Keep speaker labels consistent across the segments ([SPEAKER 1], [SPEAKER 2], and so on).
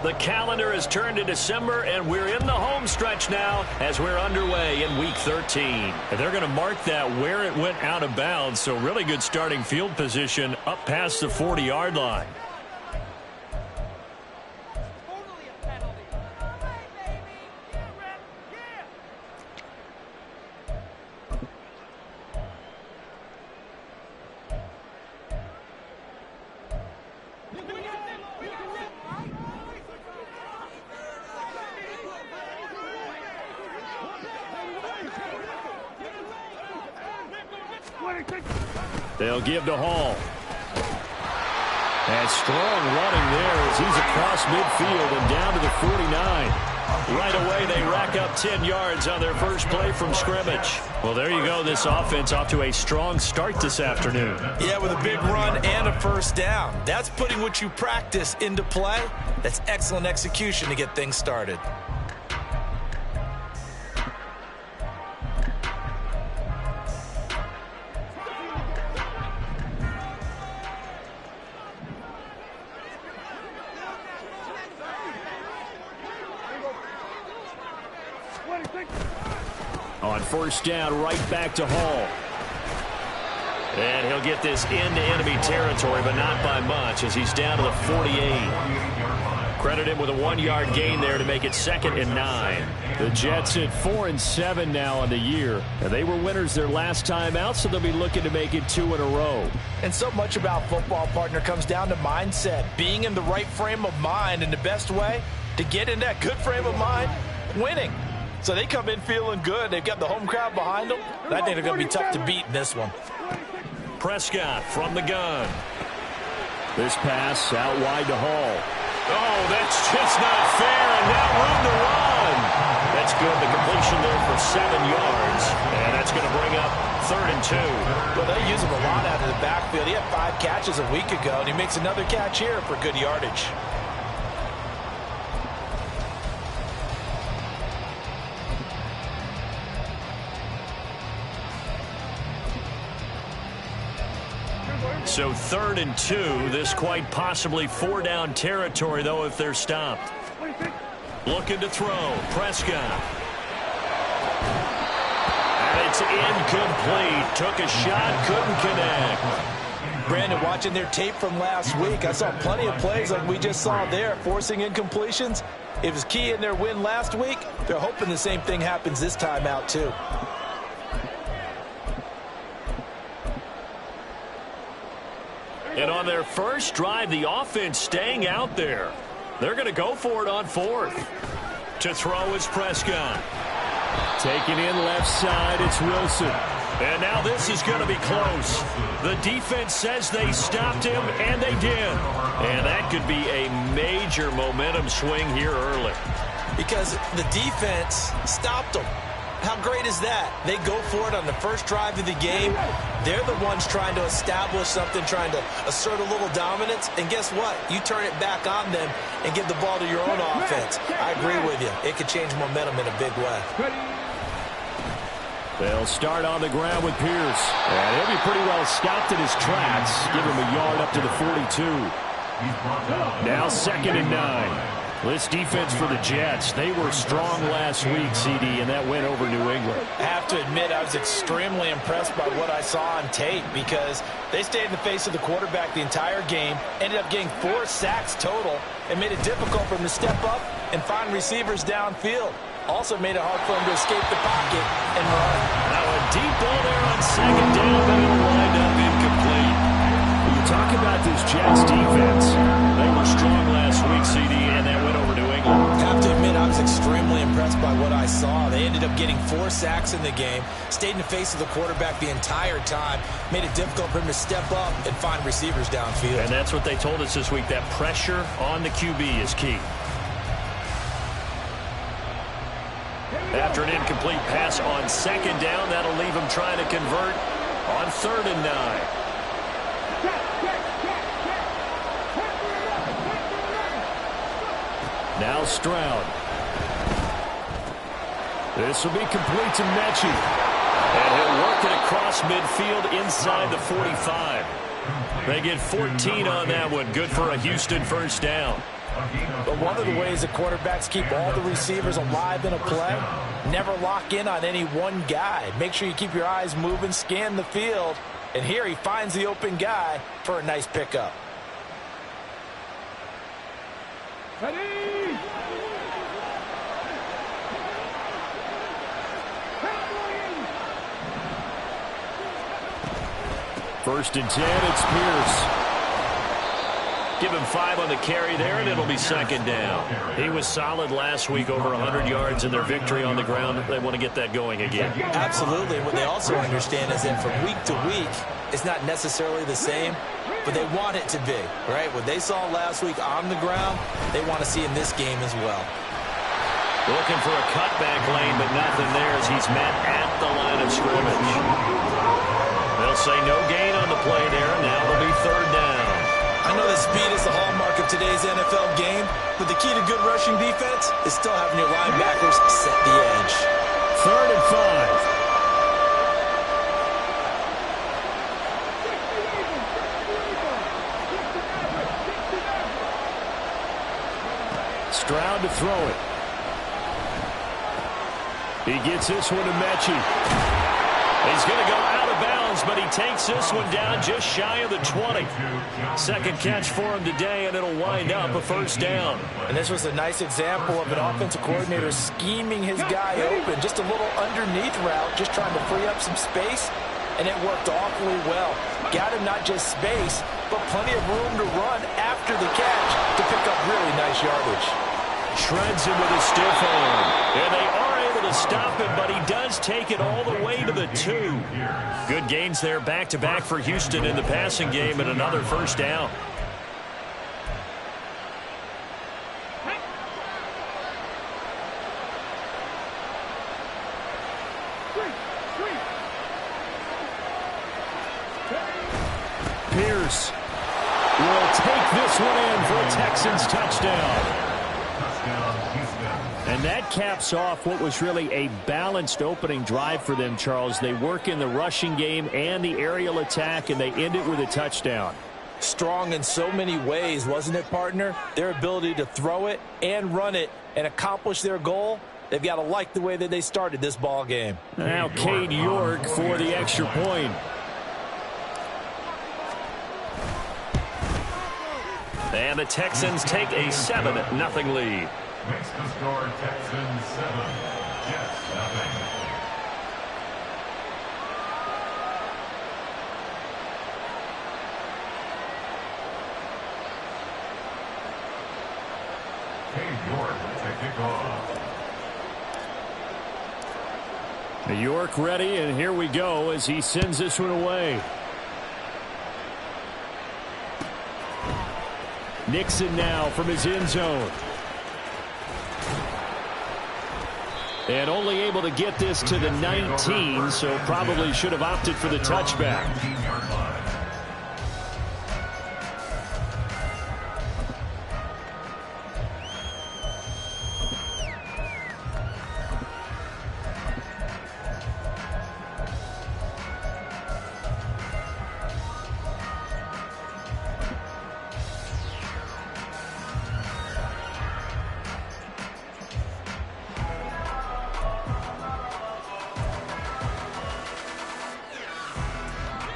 [SPEAKER 1] The calendar has turned to December, and we're in the home stretch now as we're underway in Week 13. And they're going to mark that where it went out of bounds, so really good starting field position up past the 40-yard line. They'll give to Hall. And strong running there as he's across midfield and down to the 49. Right away, they rack up 10 yards on their first play from scrimmage. Well, there you go. This offense off to a strong start this afternoon.
[SPEAKER 2] Yeah, with a big run and a first down. That's putting what you practice into play. That's excellent execution to get things started.
[SPEAKER 1] On first down, right back to Hall. And he'll get this into enemy territory, but not by much as he's down to the 48. Credit him with a 1-yard gain there to make it 2nd and 9. The Jets at 4-7 now on the year. And they were winners their last time out, so they'll be looking to make it 2 in a row.
[SPEAKER 2] And so much about football, partner, comes down to mindset. Being in the right frame of mind, and the best way to get in that good frame of mind, winning. So they come in feeling good. They've got the home crowd behind them. I think they're going to be tough to beat in this one.
[SPEAKER 1] Prescott from the gun. This pass out wide to Hall. Oh, that's just not fair, and now room to run. That's good. The completion there for 7 yards, and that's going to bring up 3rd and 2.
[SPEAKER 2] Well, they use him a lot out of the backfield. He had 5 catches a week ago, and he makes another catch here for good yardage.
[SPEAKER 1] So 3rd and 2, this quite possibly 4-down territory, though, if they're stopped. Looking to throw, Prescott. And it's incomplete. Took a shot, couldn't connect.
[SPEAKER 2] Brandon, watching their tape from last week, I saw plenty of plays like we just saw there, forcing incompletions. It was key in their win last week. They're hoping the same thing happens this time out, too.
[SPEAKER 1] And on their first drive, the offense staying out there. They're going to go for it on 4th. To throw is Prescott. Taking in left side, it's Wilson. And now this is going to be close. The defense says they stopped him, and they did. And that could be a major momentum swing here early.
[SPEAKER 2] Because the defense stopped them. How great is that? They go for it on the first drive of the game. They're the ones trying to establish something, trying to assert a little dominance. And guess what? You turn it back on them and give the ball to your own offense. I agree with you. It could change momentum in a big way.
[SPEAKER 1] They'll start on the ground with Pierce. And he'll be pretty well stopped in his tracks. Give him a yard up to the 42. Now 2nd and 9. This defense for the Jets, they were strong last week, CD, and that went over New England.
[SPEAKER 2] I have to admit, I was extremely impressed by what I saw on tape because they stayed in the face of the quarterback the entire game, ended up getting 4 sacks total, and made it difficult for him to step up and find receivers downfield. Also made it hard for him to escape the pocket and run.
[SPEAKER 1] Now a deep ball there on 2nd down, but it'll wind up incomplete. When you talk about this Jets defense, they were strong last week, CD, and that went over New England.
[SPEAKER 2] I have to admit, I was extremely impressed by what I saw. They ended up getting 4 sacks in the game, stayed in the face of the quarterback the entire time, made it difficult for him to step up and find receivers downfield.
[SPEAKER 1] And that's what they told us this week, that pressure on the QB is key. After an incomplete pass on 2nd down, that'll leave him trying to convert on 3rd and 9. Now Stroud. This will be complete to Mechie. And he'll work it across midfield inside the 45. They get 14 on that one. Good for a Houston first down.
[SPEAKER 2] But one of the ways the quarterbacks keep all the receivers alive in a play, never lock in on any one guy. Make sure you keep your eyes moving, scan the field, and here he finds the open guy for a nice pickup.
[SPEAKER 3] Ready?
[SPEAKER 1] First and 10, it's Pierce. Give him 5 on the carry there, and it'll be second down. He was solid last week, over 100 yards in their victory on the ground. They want to get that going again.
[SPEAKER 2] Absolutely. What they also understand is that from week to week, it's not necessarily the same, but they want it to be, right? What they saw last week on the ground, they want to see in this game as well.
[SPEAKER 1] Looking for a cutback lane, but nothing there as he's met at the line of scrimmage. They'll say no gain on the play there. Now it'll be third down.
[SPEAKER 2] I know that speed is the hallmark of today's NFL game, but the key to good rushing defense is still having your linebackers set the edge.
[SPEAKER 1] 3rd and 5. Stroud to throw it. He gets this one to Mechie. He's going to go out of bounds, but he takes this one down just shy of the 20. Second catch for him today, and it'll wind up a first down.
[SPEAKER 2] And this was a nice example of an offensive coordinator scheming his guy open. Just a little underneath route, just trying to free up some space, and it worked awfully well. Got him not just space, but plenty of room to run after the catch to pick up really nice yardage.
[SPEAKER 1] Shreds him with a stiff arm. And they are able to stop him, but he does take it all the way to the 2. Good gains there back-to-back for Houston in the passing game, and another first down. Pierce will take this one in for a Texans touchdown. And that caps off what was really a balanced opening drive for them, Charles. They work in the rushing game and the aerial attack, and they end it with a touchdown.
[SPEAKER 2] Strong in so many ways, wasn't it, partner? Their ability to throw it and run it and accomplish their goal, they've got to like the way that they started this ball game.
[SPEAKER 1] Now Cade York for the extra point. And the Texans take a 7-0 lead.
[SPEAKER 3] Makes the score Texans 7, Jets 0. Cade York will take kickoff.
[SPEAKER 1] York ready, and here we go as he sends this one away. Nixon now from his end zone. And only able to get this to the 19, so probably should have opted for the touchback.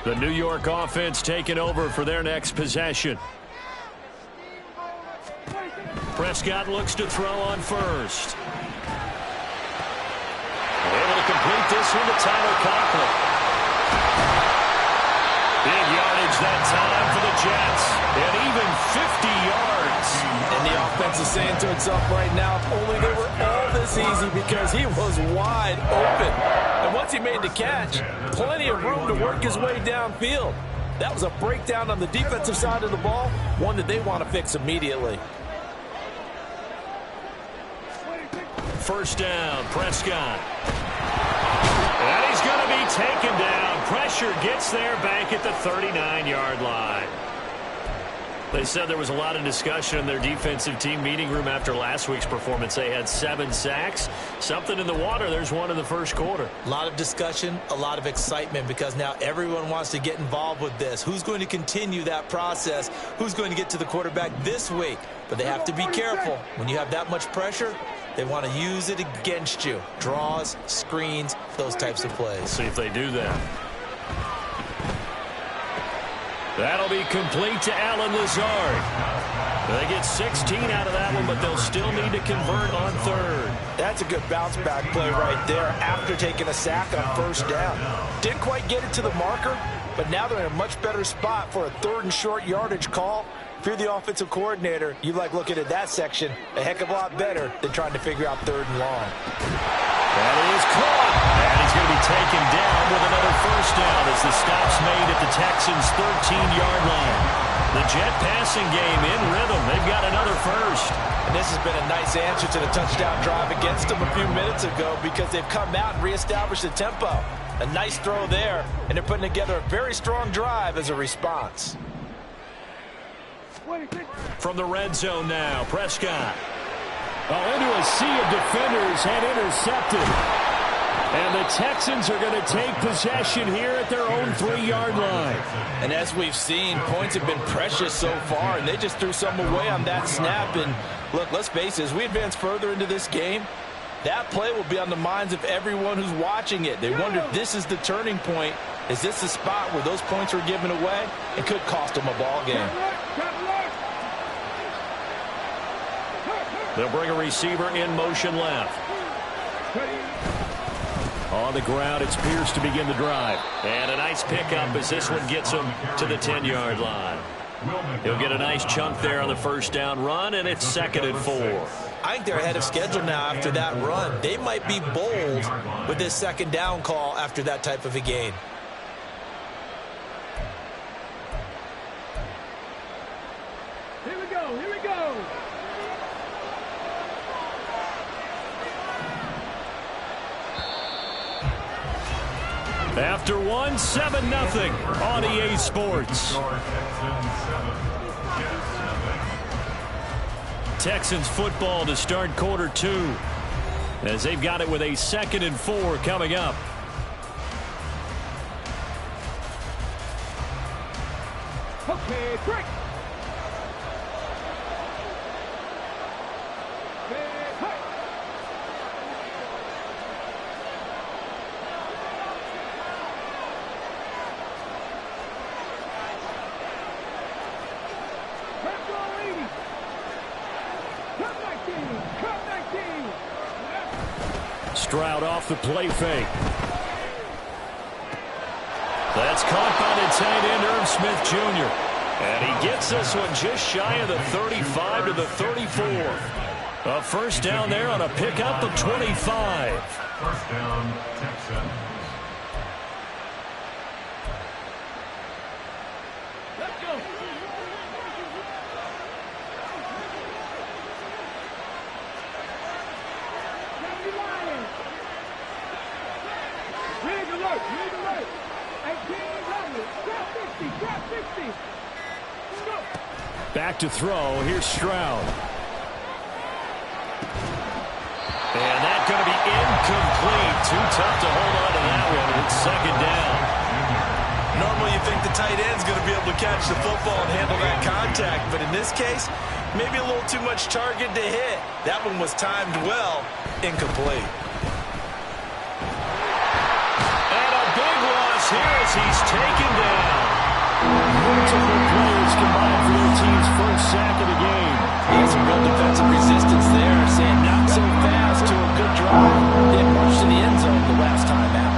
[SPEAKER 1] The New York offense taking over for their next possession. Prescott looks to throw on first. Able to complete this one to Tyler Conklin. Big yardage that time for the Jets. And even 50 yards.
[SPEAKER 2] And the offense is saying to itself right now, if only they were all this easy, because he was wide open. And once he made the catch, plenty of room to work his way downfield. That was a breakdown on the defensive side of the ball, one that they want to fix immediately.
[SPEAKER 1] First down, Prescott. And he's going to be taken down. Pressure gets there back at the 39-yard line. They said there was a lot of discussion in their defensive team meeting room after last week's performance. They had 7 sacks. Something in the water. There's one in the first quarter.
[SPEAKER 2] A lot of discussion, a lot of excitement, because now everyone wants to get involved with this. Who's going to continue that process? Who's going to get to the quarterback this week? But they have to be careful. When you have that much pressure, they want to use it against you. Draws, screens, those types of plays.
[SPEAKER 1] See if they do that. That'll be complete to Allen Lazard. They get 16 out of that one, but they'll still need to convert on third.
[SPEAKER 2] That's a good bounce-back play right there after taking a sack on first down. Didn't quite get it to the marker, but now they're in a much better spot for a 3rd and short yardage call. If you're the offensive coordinator, you like looking at that section a heck of a lot better than trying to figure out 3rd and long.
[SPEAKER 1] That is caught. And he's going to be taken down with another first down as the stop's made at the Texans' 13-yard line. The Jet passing game in rhythm. They've got another first.
[SPEAKER 2] And this has been a nice answer to the touchdown drive against them a few minutes ago, because they've come out and reestablished the tempo. A nice throw there, and they're putting together a very strong drive as a response.
[SPEAKER 1] From the red zone now, Prescott. Into a sea of defenders and intercepted. And the Texans are going to take possession here at their own 3-yard line.
[SPEAKER 2] And as we've seen, points have been precious so far, and they just threw some away on that snap. And look, let's face it, as we advance further into this game, that play will be on the minds of everyone who's watching it. They wonder if this is the turning point. Is this the spot where those points were given away? It could cost them a ball game.
[SPEAKER 1] They'll bring a receiver in motion left. On the ground, it's Pierce to begin the drive. And a nice pickup as this one gets him to the 10-yard line. He'll get a nice chunk there on the first down run, and it's 2nd and 4.
[SPEAKER 2] I think they're ahead of schedule now after that run. They might be bold with this 2nd down call after that type of a gain.
[SPEAKER 4] Here we go, here we go.
[SPEAKER 1] After 7-0 on EA Sports. Texans football to start quarter 2, as they've got it with a 2nd and 4 coming up.
[SPEAKER 4] Okay, break.
[SPEAKER 1] Stroud off the play fake. That's caught by the tight end, Irv Smith Jr. And he gets this one just shy of the 35 to the 34. A first down there on a pickup of 25.
[SPEAKER 3] First down, Texans.
[SPEAKER 4] Let's go. Rig alert, rig alert. 1800, drop 50, drop 60. Go.
[SPEAKER 1] Back to throw. Here's Stroud. And that's going to be incomplete. Too tough to hold on to that one. It's 2nd down.
[SPEAKER 2] Normally you think the tight end's going to be able to catch the football and handle that contact, but in this case, maybe a little too much target to hit. That one was timed well. Incomplete.
[SPEAKER 1] And a big loss here as he's taken down. Multiple players combined for their team's first sack of the game.
[SPEAKER 2] He has some real defensive resistance there, saying not so fast to a good drive. They had marched to the end zone the last time out.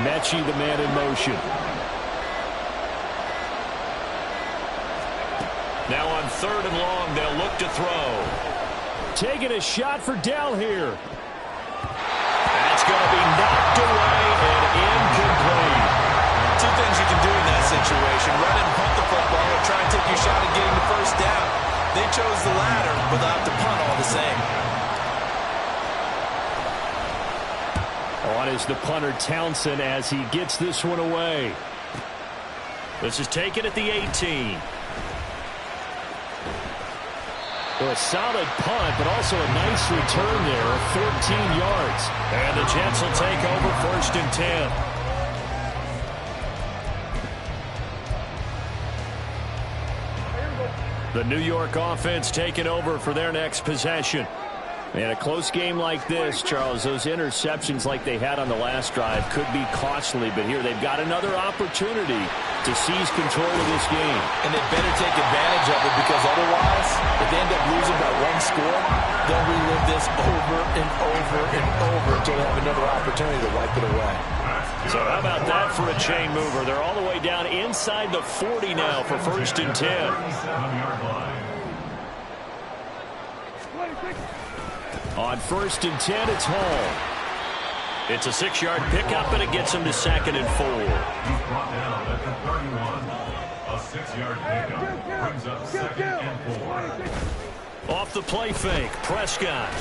[SPEAKER 1] Mechie, the man in motion. Now on 3rd and long, they'll look to throw. Taking a shot for Dell here. That's going to be knocked away and incomplete.
[SPEAKER 2] Two things you can do in that situation: run and punt the football, or try and take your shot at getting the first down. They chose the latter, but they'll have to punt all the same.
[SPEAKER 1] On is the punter Townsend as he gets this one away. This is taken at the 18. Well, a solid punt, but also a nice return there of 14 yards. And the Jets will take over 1st and 10. The New York offense taking over for their next possession. And a close game like this, Charles, those interceptions like they had on the last drive could be costly. But here they've got another opportunity to seize control of this game.
[SPEAKER 2] And they better take advantage of it, because otherwise, if they end up losing by 1 score, they'll relive this over and over and over until they have another opportunity to wipe it away.
[SPEAKER 1] So how about that for a chain mover? They're all the way down inside the 40 now for 1st and 10.
[SPEAKER 3] 37-yard line.
[SPEAKER 1] On 1st and 10, it's Hall. It's a 6-yard pickup, and it gets him to 2nd and 4.
[SPEAKER 3] He's brought down at the 31. A 6-yard pickup brings up 2nd and 4.
[SPEAKER 1] Off the play fake, Prescott.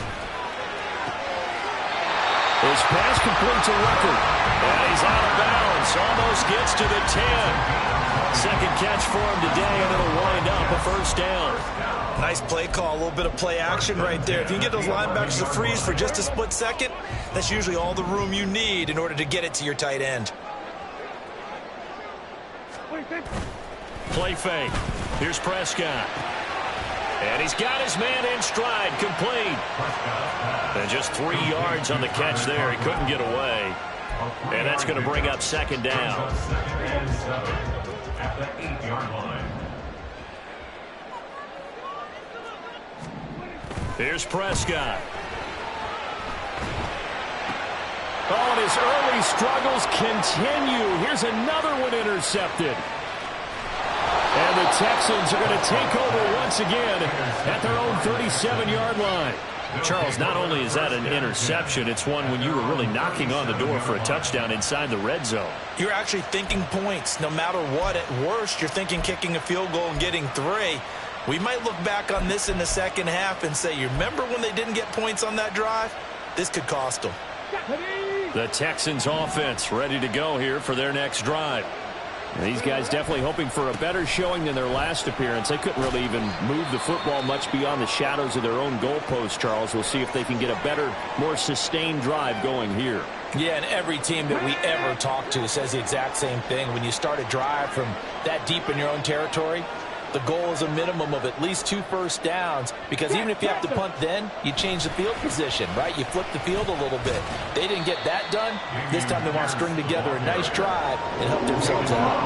[SPEAKER 1] His pass complete to Ruckert. And he's out of bounds. Almost gets to the 10. Second catch for him today, and it'll wind up a 1st down.
[SPEAKER 2] Nice play call, a little bit of play action right there. If you can get those linebackers to freeze for just a split second, that's usually all the room you need in order to get it to your tight end.
[SPEAKER 1] Play fake. Here's Prescott. And he's got his man in stride, complete. And just 3 yards on the catch there. He couldn't get away. And that's going to bring up 2nd down.
[SPEAKER 3] 2nd and 7 at the 8-yard line.
[SPEAKER 1] Here's Prescott. Oh, and his early struggles continue. Here's another one intercepted. And the Texans are going to take over once again at their own 37-yard line. Charles, not only is that an interception, it's one when you were really knocking on the door for a touchdown inside the red zone.
[SPEAKER 2] You're actually thinking points. No matter what, at worst, you're thinking kicking a field goal and getting 3. We might look back on this in the second half and say, you remember when they didn't get points on that drive? This could cost them.
[SPEAKER 1] The Texans offense ready to go here for their next drive. These guys definitely hoping for a better showing than their last appearance. They couldn't really even move the football much beyond the shadows of their own goalpost, Charles. We'll see if they can get a better, more sustained drive going here.
[SPEAKER 2] Yeah, and every team that we ever talk to says the exact same thing. When you start a drive from that deep in your own territory, the goal is a minimum of at least 2 first downs, because even if you have to punt then, you change the field position, right? You flip the field a little bit. They didn't get that done. This time they want to string together a nice drive and help themselves out.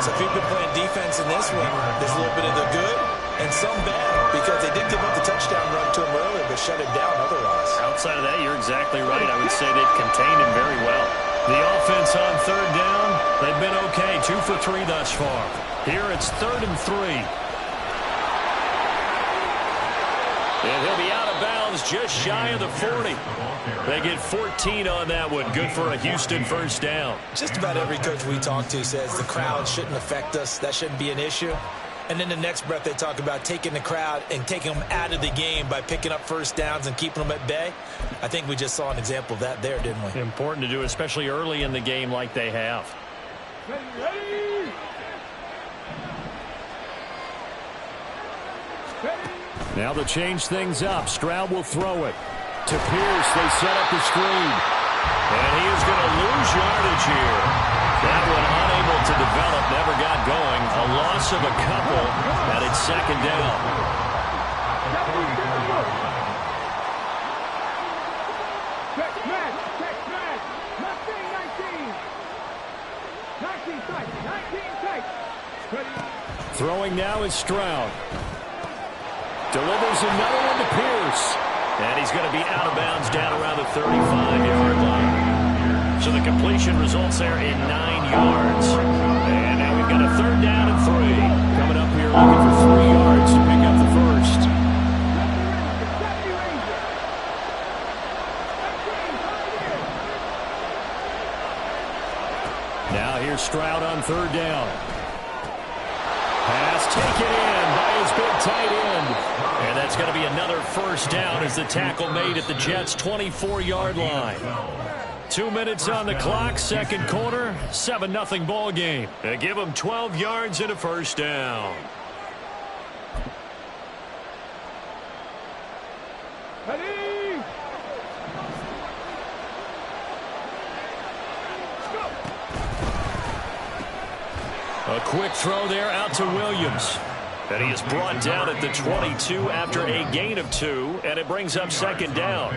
[SPEAKER 2] So if you've been playing defense in this one, there's a little bit of the good and some bad, because they did give up the touchdown run to him earlier, but shut it down otherwise.
[SPEAKER 1] Outside of that, you're exactly right. I would say they've contained him very well. The offense on 3rd down, they've been okay, 2 for 3 thus far. Here it's 3rd and 3. And he'll be out of bounds just shy of the 40. They get 14 on that one. Good for a Houston 1st down.
[SPEAKER 2] Just about every coach we talk to says the crowd shouldn't affect us. That shouldn't be an issue. And then the next breath they talk about taking the crowd and taking them out of the game by picking up 1st downs and keeping them at bay. I think we just saw an example of that there, didn't we?
[SPEAKER 1] Important to do, especially early in the game like they have.
[SPEAKER 4] Ready.
[SPEAKER 1] Now to change things up, Stroud will throw it. To Pierce, they set up the screen. And he is going to lose yardage here. That one unable to develop, never got going. A loss of a couple, and it's 2nd down.
[SPEAKER 4] Check match. 19 tight. 19 tight. Ready.
[SPEAKER 1] Throwing now is Stroud. Delivers another one to Pierce. And he's going to be out of bounds down around the 35-yard line. So the completion results there in 9 yards. And now we've got a 3rd down and 3. Coming up here looking for 3 yards to pick up the 1st. Now here's Stroud on 3rd down. Pass taken in by his big tight end. And that's going to be another 1st down as the tackle made at the Jets' 24-yard line. 2 minutes on the clock, second quarter, 7-0 ball game. They give them 12 yards and a first down.
[SPEAKER 4] Ready?
[SPEAKER 1] A quick throw there out to Williams. And he is brought down at the 22 after a gain of 2, and it brings up second down.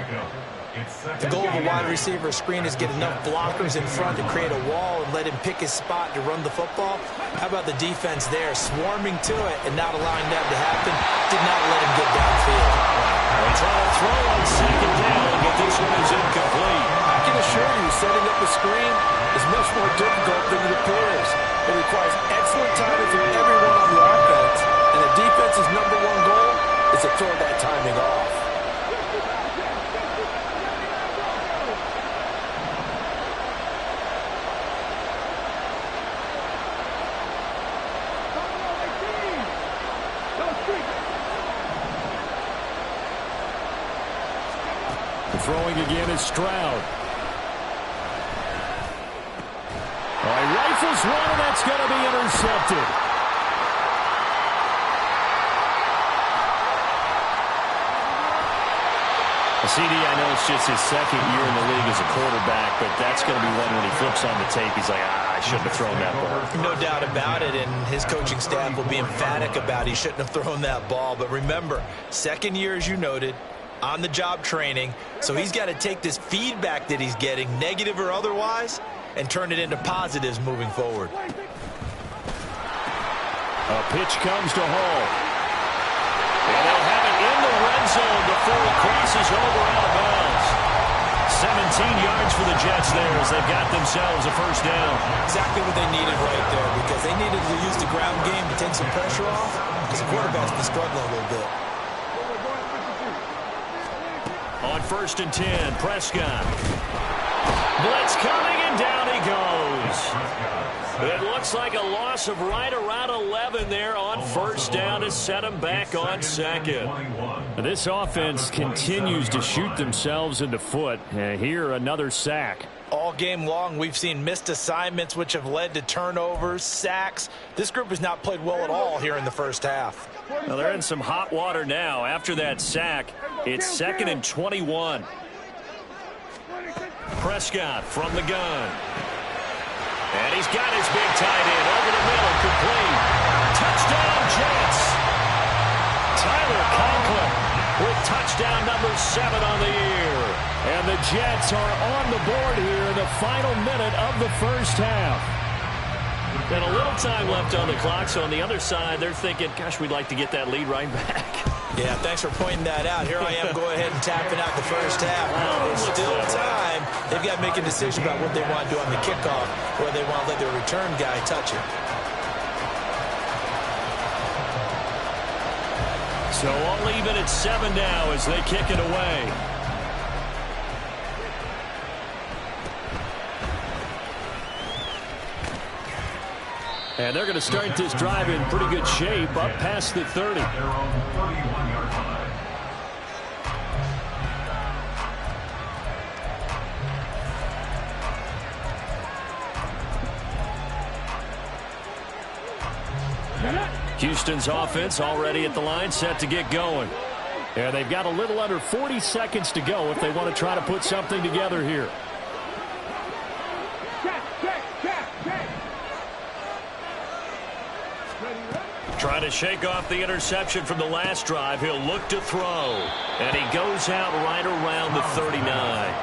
[SPEAKER 2] The goal of a wide receiver screen is get enough blockers in front to create a wall and let him pick his spot to run the football. How about the defense there, swarming to it and not allowing that to happen? Did not let him get downfield.
[SPEAKER 1] They try to throw on second down, but this one is incomplete.
[SPEAKER 5] I can assure you, setting up a screen is much more difficult than it appears. It requires excellent timing from everyone on the offense, and the defense's #1 goal is to throw that timing off.
[SPEAKER 1] Throwing again is Stroud. Oh, he rifles one, and that's going to be intercepted. CD, I know it's just his second year in the league as a quarterback, but that's going to be one when he flips on the tape. He's like, I shouldn't have thrown that ball.
[SPEAKER 2] No doubt about it, and his coaching staff will be emphatic about he shouldn't have thrown that ball. But remember, second year, as you noted, on-the-job training, so he's got to take this feedback that he's getting, negative or otherwise, and turn it into positives moving forward.
[SPEAKER 1] A pitch comes to Hall. And they'll have it in the red zone before he crosses over out of bounds. 17 yards for the Jets there as they've got themselves a first down.
[SPEAKER 2] Exactly what they needed right there, because they needed to use the ground game to take some pressure off, because the quarterback's been struggling a little bit.
[SPEAKER 1] On 1st and 10, Prescott. Blitz coming, and down he goes. It looks like a loss of right around 11 there on first down to set him back on second. This offense continues to shoot themselves in the foot. Here, another sack.
[SPEAKER 2] All game long, we've seen missed assignments, which have led to turnovers, sacks. This group has not played well at all here in the first half.
[SPEAKER 1] Well, they're in some hot water now. After that sack, it's 2nd and 21. Prescott from the gun. And he's got his big tight end over the middle, complete. Touchdown, Jets. Tyler Conklin with touchdown number 7 on the year. And the Jets are on the board here in the final minute of the first half. And a little time left on the clock, so on the other side, they're thinking, gosh, we'd like to get that lead right back.
[SPEAKER 2] Yeah, thanks for pointing that out. Here I am going ahead and tapping out the first half. There's still time. They've got to make a decision about what they want to do on the kickoff, or they want to let their return guy touch it.
[SPEAKER 1] So all even at 7 now as they kick it away. And they're going to start this drive in pretty good shape, up past the 30.
[SPEAKER 3] They're on the 31-yard line.
[SPEAKER 1] Houston's offense already at the line, set to get going. And they've got a little under 40 seconds to go if they want to try to put something together here. Trying to shake off the interception from the last drive. He'll look to throw. And he goes out right around the 39.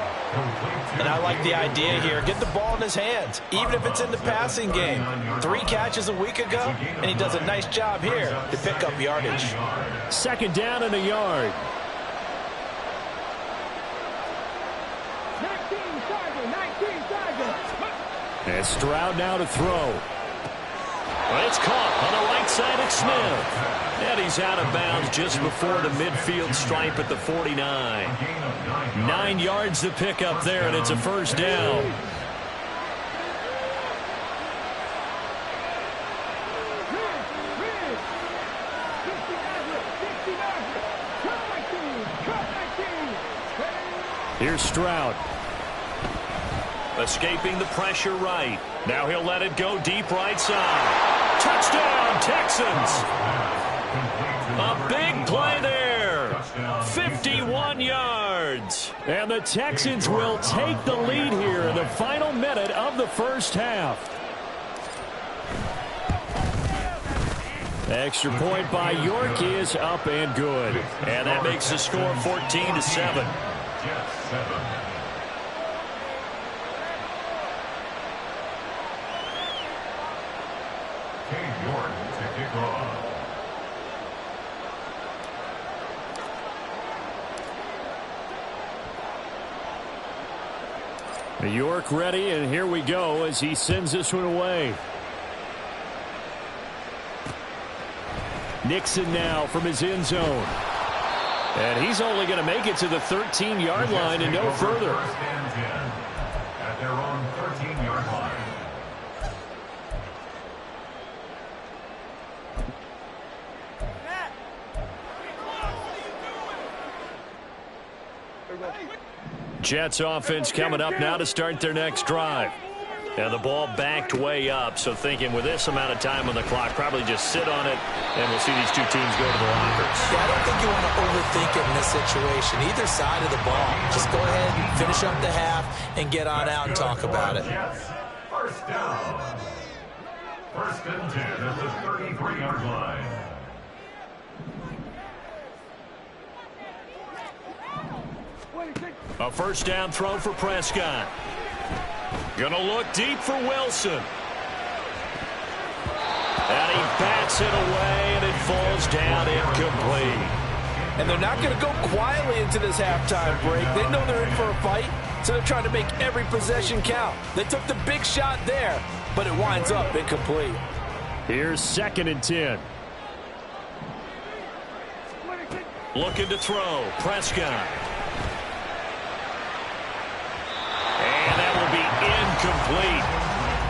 [SPEAKER 2] And I like the idea here. Get the ball in his hands, even if it's in the passing game. 3 catches a week ago, and he does a nice job here to pick up yardage.
[SPEAKER 1] 2nd down and a yard.
[SPEAKER 4] 19 Sergeant.
[SPEAKER 1] And Stroud now to throw. Well, it's caught on the right side of Smith. And he's out of bounds just before the midfield stripe at the 49. 9 yards to pick up there, and it's a first down. Here's Stroud. Escaping the pressure right. Now he'll let it go deep right side. Touchdown, Texans. A big play there. 51 yards. And the Texans will take the lead here in the final minute of the first half. Extra point by York is up and good. And that makes the score 14-7.
[SPEAKER 3] York to kick off.
[SPEAKER 1] York ready, and here we go as he sends this one away. Nixon now from his end zone. And he's only going to make it to the 13-yard line and no further.
[SPEAKER 3] First and 10 at their own 13-yard line.
[SPEAKER 1] Jets offense coming up now to start their next drive. And the ball backed way up, so thinking with this amount of time on the clock, probably just sit on it, and we'll see these two teams go to the lockers.
[SPEAKER 2] Yeah, I don't think you want to overthink it in this situation. Either side of the ball. Just go ahead and finish up the half and get on out and talk about it.
[SPEAKER 3] First down. First and 10 at the 33-yard line.
[SPEAKER 1] A first down throw for Prescott. Gonna look deep for Wilson. And he bats it away, and it falls down incomplete.
[SPEAKER 5] And they're not going to go quietly into this halftime break. They know they're in for a fight, so they're trying to make every possession count. They took the big shot there, but it winds up incomplete.
[SPEAKER 1] Here's 2nd and 10. Looking to throw. Prescott. And that will be incomplete.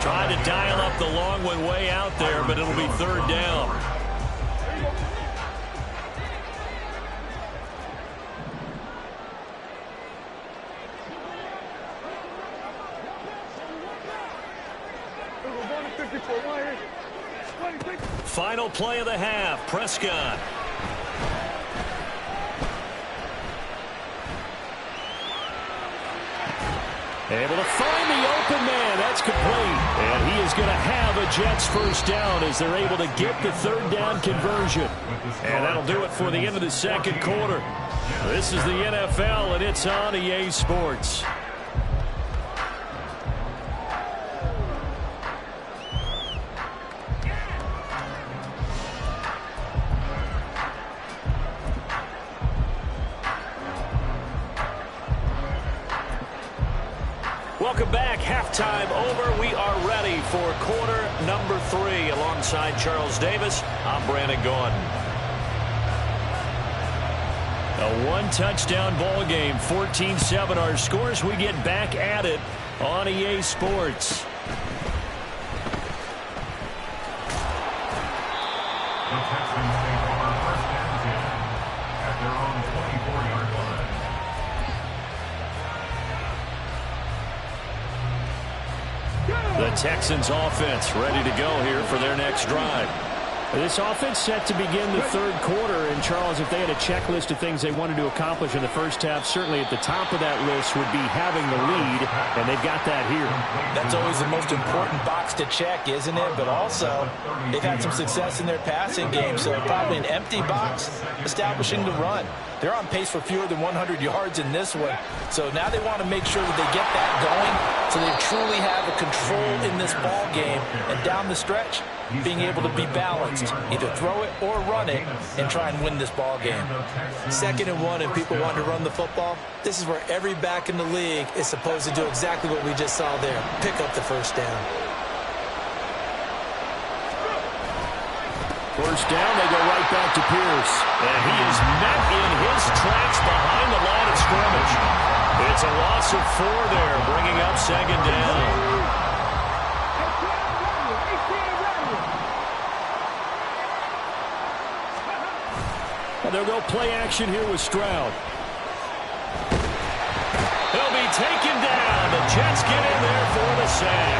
[SPEAKER 1] Trying to dial up the long one way out there, but it'll be 3rd down. Final play of the half. Prescott. Able to find the open man. That's complete. And he is going to have a Jets first down as they're able to get the 3rd down conversion. And that'll do it for the end of the 2nd quarter. This is the NFL, and it's on EA Sports. Welcome back. Halftime over. We are ready for quarter number 3. Alongside Charles Davis, I'm Brandon Gaudin. A one-touchdown ball game, 14-7 our scores. We get back at it on EA Sports.
[SPEAKER 3] The Texans take over first and 10 at their own 24-yard line.
[SPEAKER 1] The Texans offense ready to go here for their next drive. This offense set to begin the 3rd quarter. And, Charles, if they had a checklist of things they wanted to accomplish in the first half, certainly at the top of that list would be having the lead, and they've got that here.
[SPEAKER 2] That's always the most important box to check, isn't it? But also, they've had some success in their passing game, so probably an empty box establishing the run. They're on pace for fewer than 100 yards in this one, so now they want to make sure that they get that going so they truly have a control in this ball game, and down the stretch, being able to be balanced, either throw it or run it, and try and win this ball game. 2nd and 1, and people want to run the football. This is where every back in the league is supposed to do exactly what we just saw there, pick up the first down.
[SPEAKER 1] First down, they go right back to Pierce. And he is met in his tracks behind the line of scrimmage. It's a loss of 4 there, bringing up 2nd down. They'll go play action here with Stroud. He'll be taken down. The Jets get in there for the sack.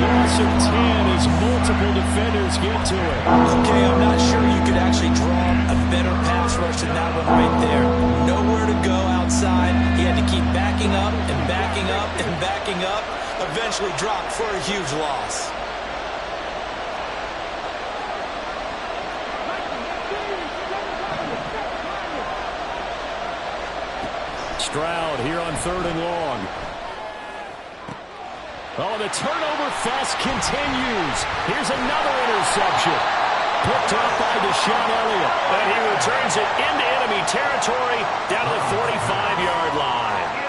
[SPEAKER 1] Loss of 10 as multiple defenders get to it.
[SPEAKER 2] Okay, I'm not sure you could actually draw a better pass rush than that one right there. Nowhere to go outside. He had to keep backing up and backing up and backing up. Eventually dropped for a huge loss.
[SPEAKER 1] Stroud here on 3rd and long. Oh, the turnover fest continues. Here's another interception. Picked up by Deshaun Elliott. And he returns it into enemy territory down to the 45-yard line.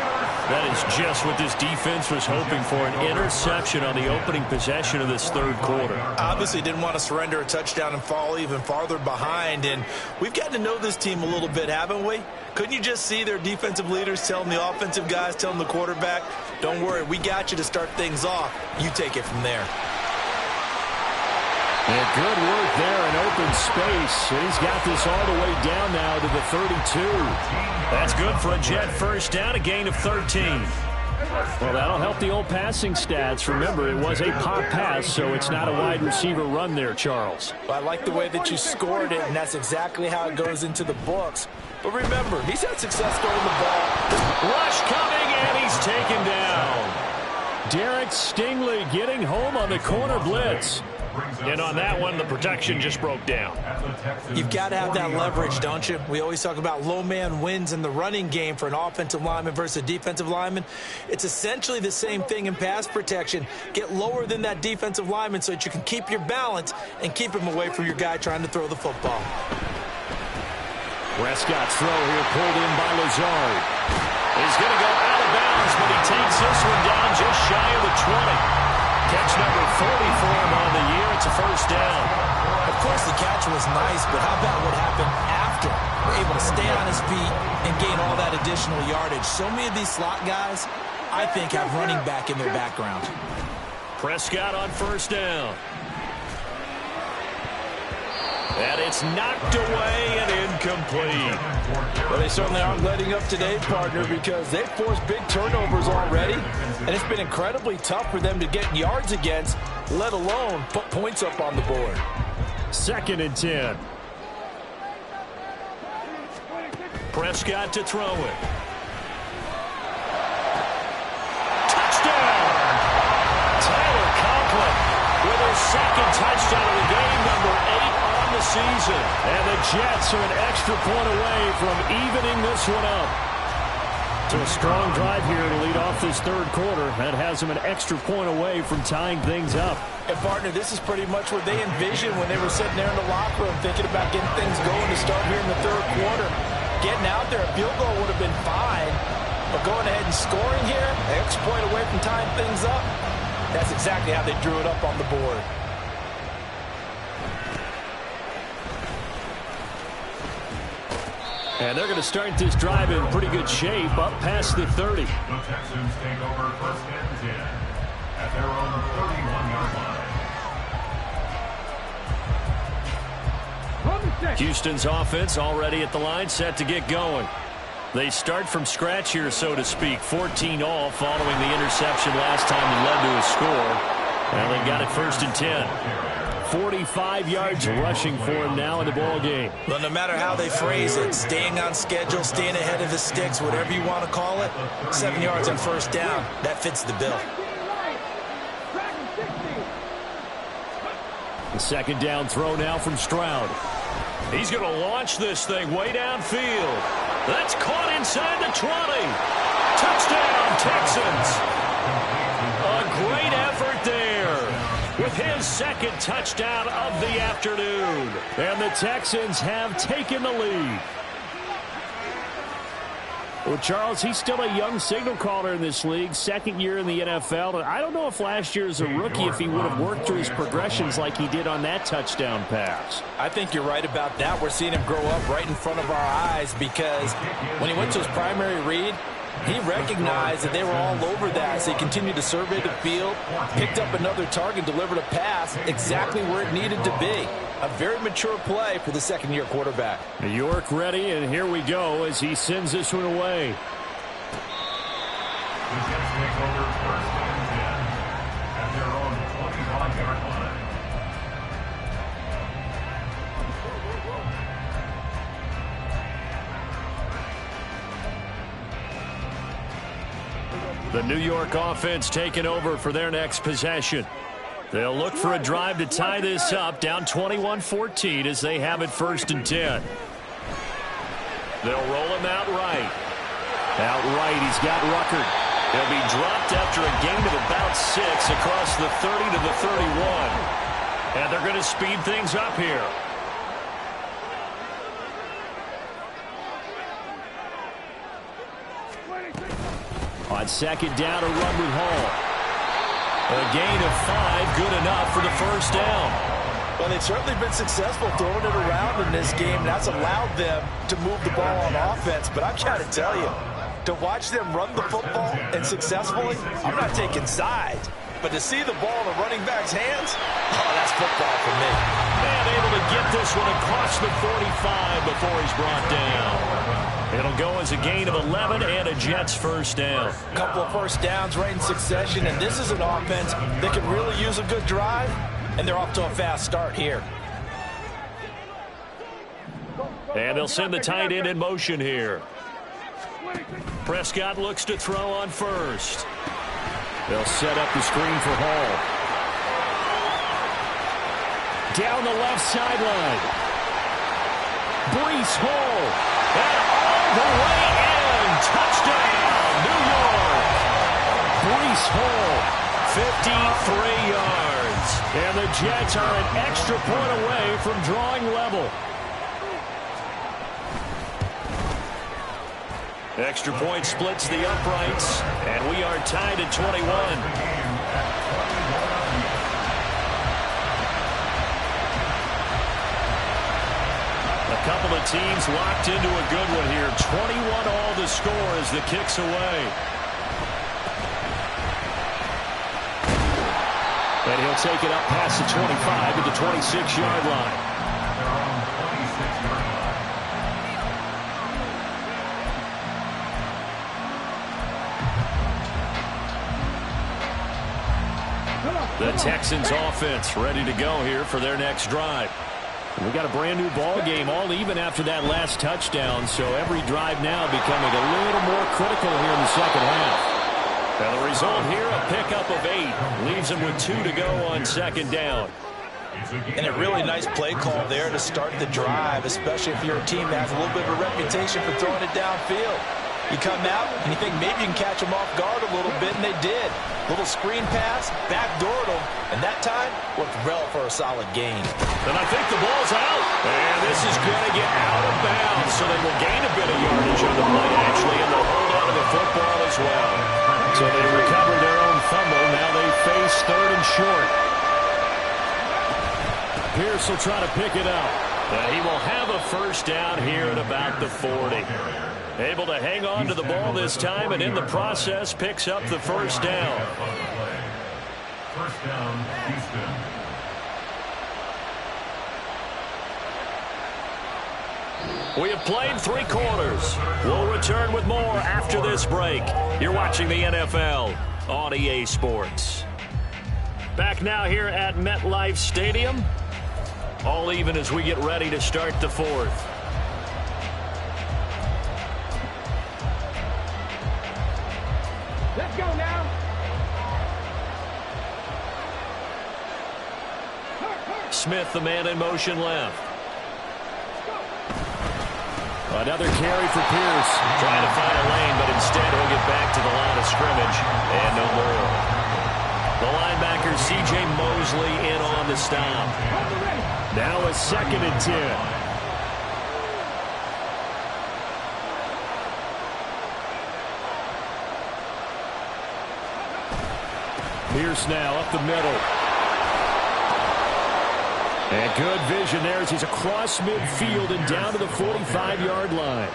[SPEAKER 1] That is just what this defense was hoping for, an interception on the opening possession of this 3rd quarter.
[SPEAKER 2] Obviously didn't want to surrender a touchdown and fall even farther behind. And we've gotten to know this team a little bit, haven't we? Couldn't you just see their defensive leaders telling the offensive guys, telling the quarterback, don't worry, we got you to start things off. You take it from there.
[SPEAKER 1] And good work there in open space. He's got this all the way down now to the 32. That's good for a Jet first down, a gain of 13. Well, that'll help the old passing stats. Remember, it was a pop pass, so it's not a wide receiver run there, Charles.
[SPEAKER 2] I like the way that you scored it, and that's exactly how it goes into the books. But remember, he's had success throwing the ball.
[SPEAKER 1] Rush coming, and he's taken down. Derek Stingley getting home on the corner blitz. And on that one, the protection just broke down.
[SPEAKER 2] You've got to have that leverage, don't you? We always talk about low man wins in the running game for an offensive lineman versus a defensive lineman. It's essentially the same thing in pass protection. Get lower than that defensive lineman so that you can keep your balance and keep him away from your guy trying to throw the football.
[SPEAKER 1] Prescott's throw here pulled in by Lazard. He's going to go out of bounds, but he takes this one down just shy of the 20. Catch number 40 for him on the year. It's a first down.
[SPEAKER 2] Of course, the catch was nice, but how about what happened after? We're able to stay on his feet and gain all that additional yardage. So many of these slot guys, I think, have running back in their background.
[SPEAKER 1] Prescott on first down. And it's knocked away and incomplete.
[SPEAKER 5] Well, they certainly aren't letting up today, partner, because they've forced big turnovers already, and it's been incredibly tough for them to get yards against, let alone put points up on the board.
[SPEAKER 1] 2nd and 10. Prescott to throw it. Touchdown! Tyler Conklin with his 2nd touchdown of the game, number 8 on the season. And the Jets are an extra point away from evening this one up. So a strong drive here to lead off this 3rd quarter. That has them an extra point away from tying things up.
[SPEAKER 5] And, partner, this is pretty much what they envisioned when they were sitting there in the locker room thinking about getting things going to start here in the 3rd quarter. Getting out there, a field goal would have been fine. But going ahead and scoring here, an extra point away from tying things up, that's exactly how they drew it up on the board.
[SPEAKER 1] And they're going to start this drive in pretty good shape, up past the 30.
[SPEAKER 3] The Texans take over 1st and 10 at their own 31-yard line.
[SPEAKER 1] Houston's offense already at the line, set to get going. They start from scratch here, so to speak. 14-all following the interception last time that led to a score. Now they got it 1st and 10. 45 yards rushing for him now in the ball game.
[SPEAKER 2] Well, no matter how they phrase it, staying on schedule, staying ahead of the sticks, whatever you want to call it, 7 yards on 1st down, that fits the bill.
[SPEAKER 1] The 2nd down throw now from Stroud. He's going to launch this thing way downfield. That's caught inside the 20. Touchdown, Texans. A great effort there with his 2nd touchdown of the afternoon. And the Texans have taken the lead. Well, Charles, he's still a young signal caller in this league, 2nd year in the NFL. And I don't know if last year as a rookie, if he would have worked through his progressions like he did on that touchdown pass.
[SPEAKER 5] I think you're right about that. We're seeing him grow up right in front of our eyes because when he went to his primary read, he recognized that they were all over that, so he continued to survey the field, picked up another target, delivered a pass exactly where it needed to be. A very mature play for the 2nd-year quarterback.
[SPEAKER 1] York ready, and here we go as he sends this one away.
[SPEAKER 3] The Jets take over first and 10 at their own 25-yard line.
[SPEAKER 1] The New York offense taking over for their next possession. They'll look for a drive to tie this up, down 21-14 as they have it first and 10. They'll roll him out right. Out right, he's got Ruckert. He'll be dropped after a gain of about 6 across the 30 to the 31. And they're going to speed things up here. On second down, a run with Hall. A gain of 5, good enough for the first down.
[SPEAKER 2] Well, they've certainly been successful throwing it around in this game. That's allowed them to move the ball on offense. But I've got to tell you, to watch them run the football and successfully, I'm not taking sides. But to see the ball in the running back's hands, oh, that's football for me.
[SPEAKER 1] And able to get this one across the 45 before he's brought down. It'll go as a gain of 11 and a Jets first down.
[SPEAKER 2] A couple of first downs right in succession, and this is an offense that can really use a good drive, and they're off to a fast start here.
[SPEAKER 1] And they'll send the tight end in motion here. Prescott looks to throw on first. They'll set up the screen for Hall. Down the left sideline. Breece Hall. And all the way in. Touchdown, New York. Breece Hall, 53 yards. And the Jets are an extra point away from drawing level. Extra point splits the uprights, and we are tied at 21. A couple of teams locked into a good one here. 21 all the score as the kick's away. And he'll take it up past the 25 to the 26-yard line. The Texans offense ready to go here for their next drive. We got a brand new ball game, all even after that last touchdown, so every drive now becoming a little more critical here in the second half. And the result here, a pickup of 8, leaves them with 2 to go on second down.
[SPEAKER 2] And a really nice play call there to start the drive, especially if you're a team that has a little bit of a reputation for throwing it downfield. You come out and you think maybe you can catch them off guard a little bit, and they did. Little screen pass, backdoored them, and that time worked well for a solid gain.
[SPEAKER 1] And I think the ball's out. And this is going to get out of bounds, so they will gain a bit of yardage on the play, actually, and they'll hold on to the football as well. So they recover their own fumble. Now they face third and short. Pierce will try to pick it up. And he will have a first down here at about the 40. Able to hang on to the ball this time, and in the process picks up the first down.
[SPEAKER 3] First down, Houston.
[SPEAKER 1] We have played 3 quarters. We'll return with more after this break. You're watching the NFL on EA Sports. Back now here at MetLife Stadium. All even as we get ready to start the fourth.
[SPEAKER 4] Let's go now.
[SPEAKER 1] Smith, the man in motion left. Another carry for Pierce. Trying to find a lane, but instead he'll get back to the line of scrimmage. And no more. The linebacker, C.J. Mosley, in on the stop. Now a second and 10. Pierce now up the middle. And good vision there as he's across midfield and down to the 45-yard line.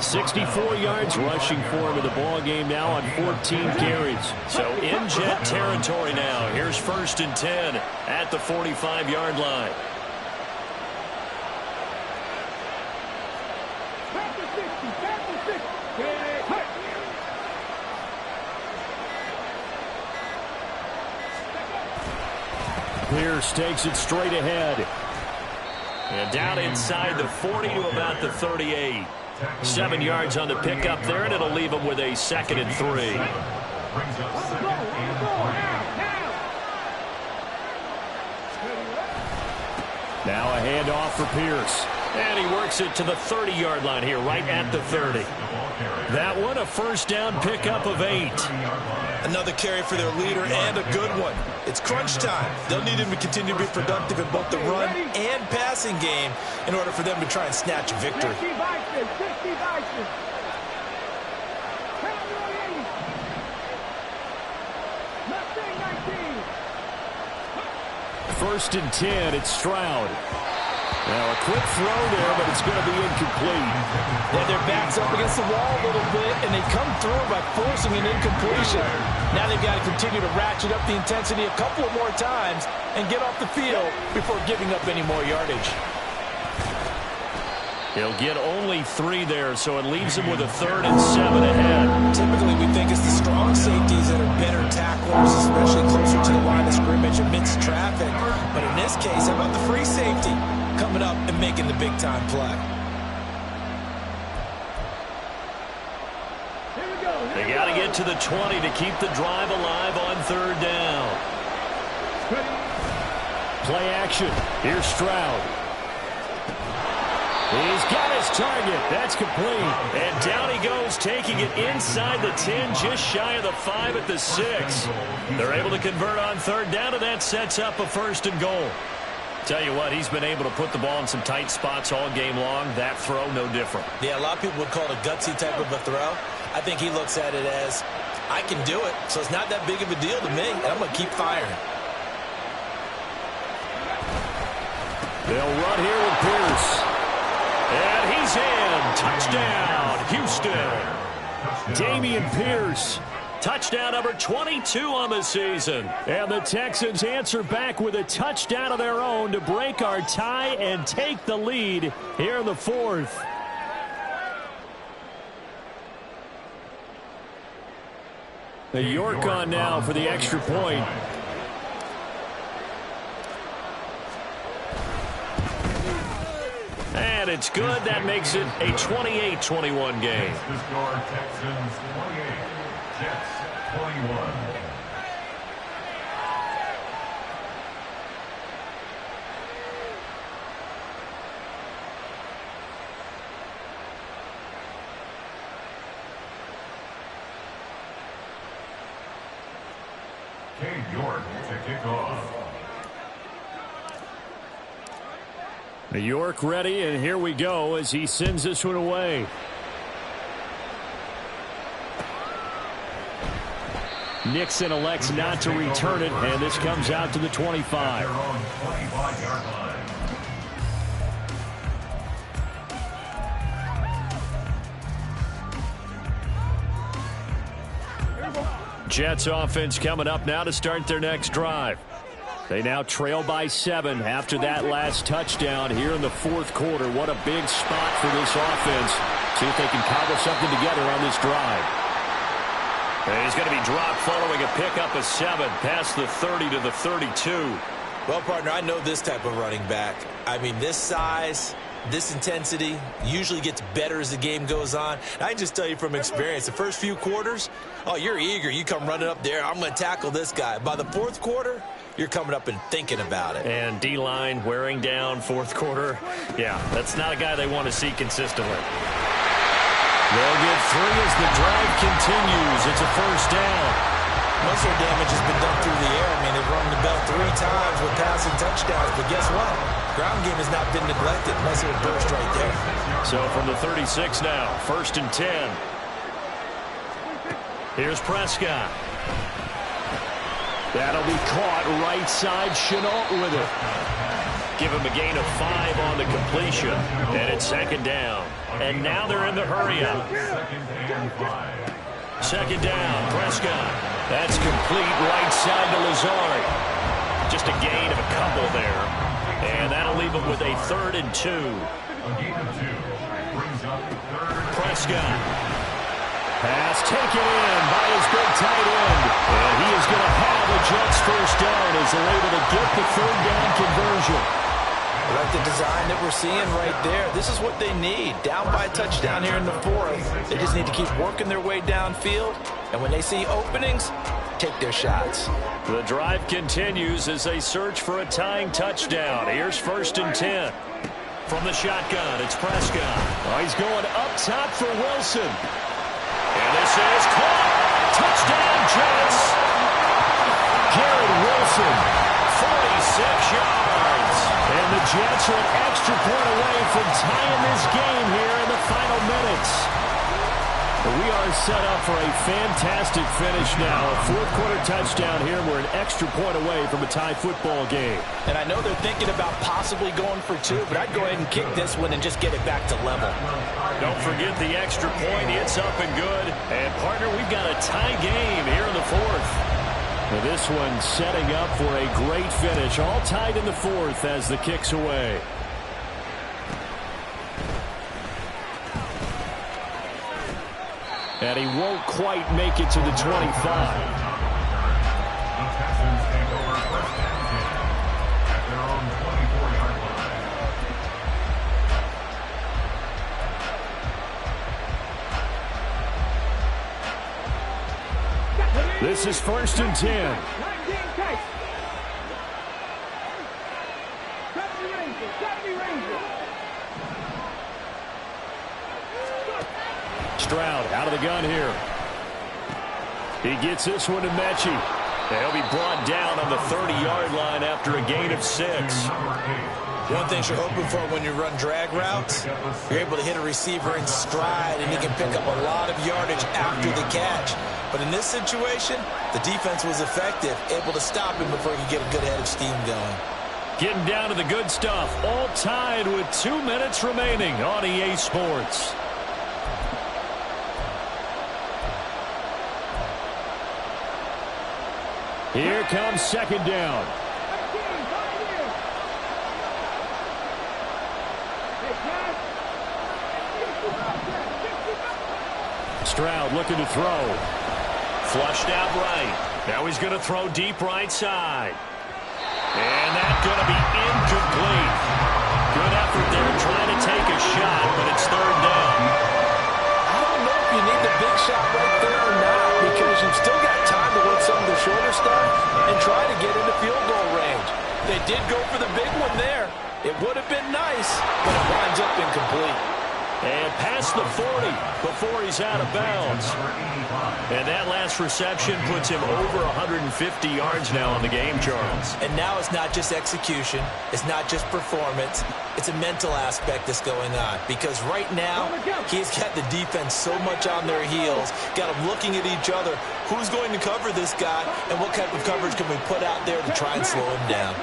[SPEAKER 1] 64 yards rushing for him in the ball game now on 14 carries. So in Jet territory now. Here's first and 10 at the 45-yard line. Pierce takes it straight ahead. And down inside the 40 to about the 38. 7 yards on the pickup there, and it'll leave them with a 2nd and 3.
[SPEAKER 3] Brings up 2nd and 3.
[SPEAKER 1] Now a handoff for Pierce. And he works it to the 30-yard line here, right at the 30. That one, a first down pickup of 8.
[SPEAKER 2] Another carry for their leader and a good one. It's crunch time. They'll need him to continue to be productive in both the run and passing game in order for them to try and snatch a victory.
[SPEAKER 4] 50 Vikings, 50 Vikings. Mustang 19.
[SPEAKER 1] First and 10, it's Stroud. Now a quick throw there, but it's going to be incomplete.
[SPEAKER 2] Yeah, their backs up against the wall a little bit, and they come through by forcing an incompletion. Now they've got to continue to ratchet up the intensity a couple of more times and get off the field before giving up any more yardage.
[SPEAKER 1] He'll get only 3 there, so it leaves him with a 3rd and 7 ahead.
[SPEAKER 2] Typically, we think it's the strong safeties that are better tacklers, especially closer to the line of scrimmage amidst traffic. But in this case, how about the free safety coming up and making the big-time play?
[SPEAKER 1] They got to get to the 20 to keep the drive alive on 3rd down. Play action. Here's Stroud. He's got his target. That's complete. And down he goes, taking it inside the 10, just shy of the 5 at the 6. They're able to convert on 3rd down, and that sets up a 1st and goal. Tell you what, he's been able to put the ball in some tight spots all game long. That throw, no different.
[SPEAKER 2] Yeah, a lot of people would call it a gutsy type of a throw. I think he looks at it as, I can do it, so it's not that big of a deal to me, and I'm going to keep firing.
[SPEAKER 1] They'll run here with Pierce. And he's in. Touchdown, Houston. Dameon Pierce. Touchdown number 22 on the season. And the Texans answer back with a touchdown of their own to break our tie and take the lead here in the 4th. The York on now for the extra point. And it's good. That makes it a 28-21 game.
[SPEAKER 3] The score, Texans 28, Jets 21. Cade York to kick off.
[SPEAKER 1] New York ready, and here we go as he sends this one away. Nixon elects not to return it, and this comes out to the 25.
[SPEAKER 3] Their own 25-yard line.
[SPEAKER 1] Jets offense coming up now to start their next drive. They now trail by 7 after that last touchdown here in the 4th quarter. What a big spot for this offense. See if they can cobble something together on this drive. And he's going to be dropped following a pickup of 7 past the 30 to the 32.
[SPEAKER 2] Well, partner, I know this type of running back. I mean, this size, this intensity usually gets better as the game goes on. And I can just tell you from experience, the first few quarters, oh, you're eager. You come running up there, I'm going to tackle this guy. By the 4th quarter, you're coming up and thinking about it.
[SPEAKER 1] And D-line wearing down 4th quarter. Yeah, that's not a guy they want to see consistently. They'll get 3 as the drive continues. It's a first down.
[SPEAKER 2] Most of their damage has been done through the air. I mean, they've rung the bell 3 times with passing touchdowns. But guess what? Ground game has not been neglected. Nice little burst right there.
[SPEAKER 1] So from the 36 now, 1st and 10. Here's Prescott. That'll be caught right side. Shenault with it. Give him a gain of 5 on the completion. And it's 2nd down. And now they're in the hurry-up. 2nd down, Prescott. That's complete right side to Lazard. Just a gain of a couple there. And that'll leave him with a 3rd and 2. Prescott. Pass taken in by his big tight end. And he is going to have a Jets first down as they're able to get the third down conversion.
[SPEAKER 2] I like the design that we're seeing right there. This is what they need. Down by a touchdown here in the fourth. They just need to keep working their way downfield. And when they see openings, take their shots.
[SPEAKER 1] The drive continues as they search for a tying touchdown. Here's 1st and 10. From the shotgun, it's Prescott. Oh, he's going up top for Wilson. And this is caught. Touchdown, Jets. Garrett Wilson, 46 yards. And the Jets are an extra point away from tying this game here in the final minutes. We are set up for a fantastic finish now. A fourth-quarter touchdown here. We're an extra point away from a tie football game.
[SPEAKER 2] And I know they're thinking about possibly going for 2, but I'd go ahead and kick this one and just get it back to level.
[SPEAKER 1] Don't forget the extra point. It's up and good. And, partner, we've got a tie game here in the fourth. Now this one setting up for a great finish. All tied in the fourth as the kick's away. And he won't quite make it to the 25.
[SPEAKER 3] The Texans take over 1st and 10 at their own 24-yard line.
[SPEAKER 1] This is 1st and 10.
[SPEAKER 4] 70 Rangers.
[SPEAKER 1] Stroud out of the gun here. He gets this one to Mechie. He'll be brought down on the 30-yard line after a gain of 6.
[SPEAKER 2] One thing you're hoping for when you run drag routes, you're able to hit a receiver in stride, and he can pick up a lot of yardage after the catch. But in this situation, the defense was effective, able to stop him before he could get a good head of steam going.
[SPEAKER 1] Getting down to the good stuff. All tied with 2 minutes remaining on EA Sports. Here comes 2nd down. Stroud looking to throw. Flushed out right. Now he's going to throw deep right side. And that's going to be incomplete. Good effort there trying to take a shot, but it's 3rd down.
[SPEAKER 2] I don't know if you need the big shot right there or not, because you've still got time to work some of the shorter stuff and try to get into field goal range. They did go for the big one there. It would have been nice, but it winds up incomplete.
[SPEAKER 1] And past the 40 before he's out of bounds. And that last reception puts him over 150 yards now in the game, Charles.
[SPEAKER 2] And now it's not just execution. It's not just performance. It's a mental aspect that's going on. Because right now, he's got the defense so much on their heels, got them looking at each other. Who's going to cover this guy, and what type of coverage can we put out there to try and slow him down?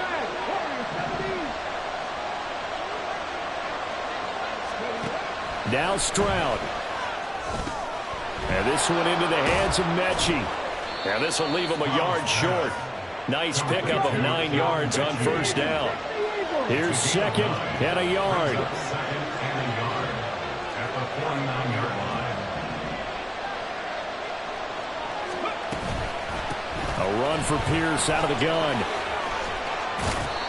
[SPEAKER 1] Now Stroud. And this one into the hands of Mechie. And this will leave him a yard short. Nice pickup of 9 yards on 1st down. Here's 2nd and a yard. A run for Pierce out of the gun.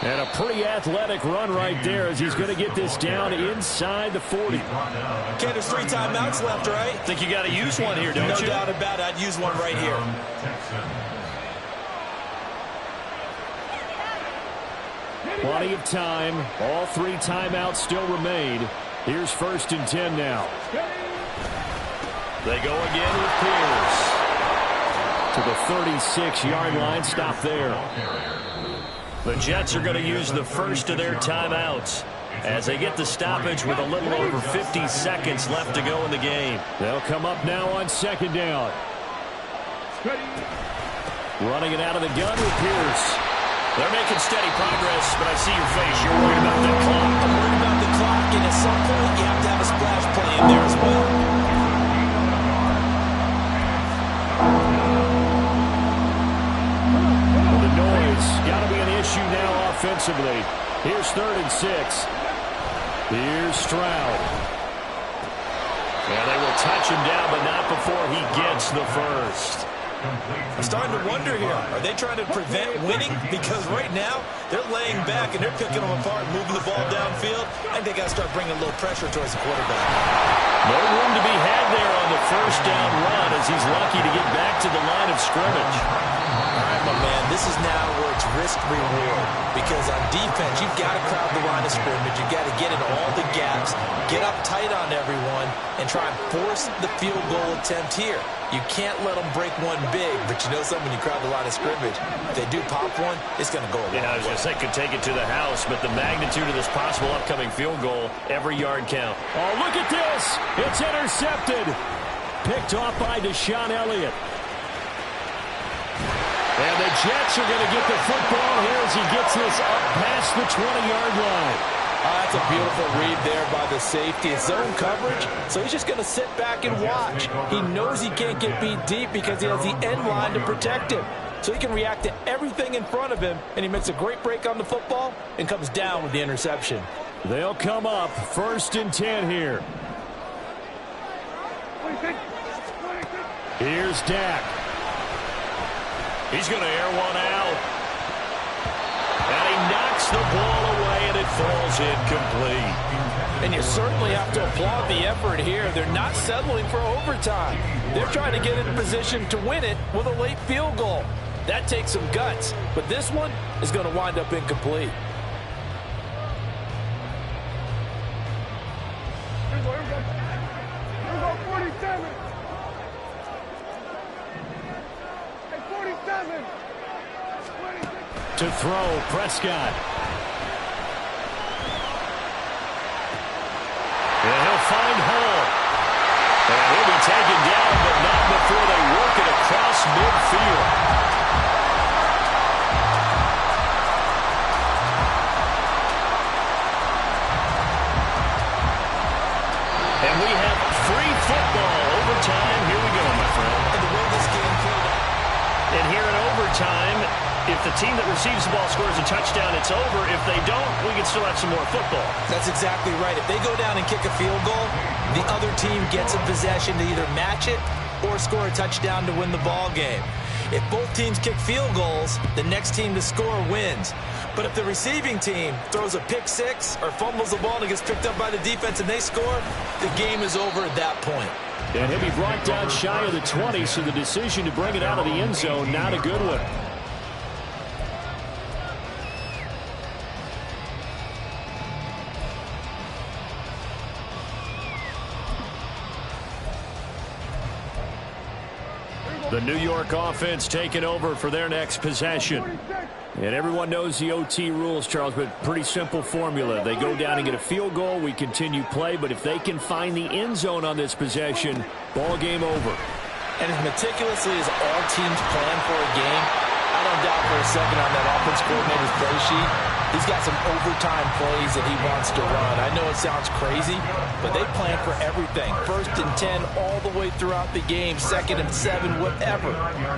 [SPEAKER 1] And a pretty athletic run right there as he's going to get this down inside the 40.
[SPEAKER 2] Okay, there's 3 timeouts left, right?
[SPEAKER 1] Think you got to use one here, don't you?
[SPEAKER 2] No doubt about it. I'd use one right here.
[SPEAKER 1] Plenty of time. All 3 timeouts still remain. Here's 1st and 10 now. They go again with Pierce. To the 36-yard line. Stop there. The Jets are going to use the first of their timeouts as they get the stoppage with a little over 50 seconds left to go in the game. They'll come up now on 2nd down. Running it out of the gun with Pierce. They're making steady progress, but I see your face. You're worried about that clock.
[SPEAKER 2] I'm worried about the clock, and at some point, you have to have a splash play in there as well.
[SPEAKER 1] The noise got to be an issue now offensively. Here's 3rd and 6. Here's Stroud. And they will touch him down, but not before he gets the first.
[SPEAKER 2] I'm starting to wonder here, are they trying to prevent winning? Because right now, they're laying back and they're picking them apart, moving the ball downfield. I think they got to start bringing a little pressure towards the quarterback.
[SPEAKER 1] No room to be had there on the first down run as he's lucky to get back to the line of scrimmage.
[SPEAKER 2] All right, my man, this is now where it's risk-reward. Because on defense, you've got to crowd the line of scrimmage. You've got to get in all the gaps, get up tight on everyone, and try and force the field goal attempt here. You can't let them break one big, but you know something, when you crowd the line of scrimmage, if they do pop one, it's going to go a long way.
[SPEAKER 1] Yeah, I was going to say could take it to the house, but the magnitude of this possible upcoming field goal, every yard count. Oh, look at this. It's intercepted. Picked off by Deshaun Elliott. And the Jets are going to get the football here as he gets this up past the 20-yard line.
[SPEAKER 2] That's a beautiful read there by the safety. It's zone coverage, so he's just going to sit back and watch. He knows he can't get beat deep because he has the end line to protect him. So he can react to everything in front of him, and he makes a great break on the football and comes down with the interception.
[SPEAKER 1] They'll come up 1st and 10 here. Here's Dak. He's going to air one out. And he knocks the ball away, and it falls incomplete.
[SPEAKER 2] And you certainly have to applaud the effort here. They're not settling for overtime. They're trying to get in position to win it with a late field goal. That takes some guts, but this one is going to wind up incomplete.
[SPEAKER 4] Here we go, 47. Hey, 47. 26.
[SPEAKER 1] To throw, Prescott. And he'll find Hall. And he'll be taken down, but not before they work it across midfield. And we have free football. Overtime. Here we go, my friend.
[SPEAKER 2] And the way this game played out.
[SPEAKER 1] And here in overtime, if the team that receives the ball scores a touchdown, it's over. If they don't, we can still have some more football.
[SPEAKER 2] That's exactly right. If they go down and kick a field goal, the other team gets a possession to either match it or score a touchdown to win the ball game. If both teams kick field goals, the next team to score wins. But if the receiving team throws a pick six or fumbles the ball and it gets picked up by the defense and they score, the game is over at that point.
[SPEAKER 1] And he'll be brought down shy of the 20, so the decision to bring it out of the end zone, not a good one. The New York offense taking over for their next possession. And everyone knows the OT rules, Charles, but pretty simple formula. They go down and get a field goal, we continue play, but if they can find the end zone on this possession, ball game over.
[SPEAKER 2] And as meticulously as all teams plan for a game, I don't doubt for a second on that offense coordinator's play sheet, he's got some overtime plays that he wants to run. I know it sounds crazy, but they plan for everything. 1st and 10 all the way throughout the game, 2nd and 7, whatever.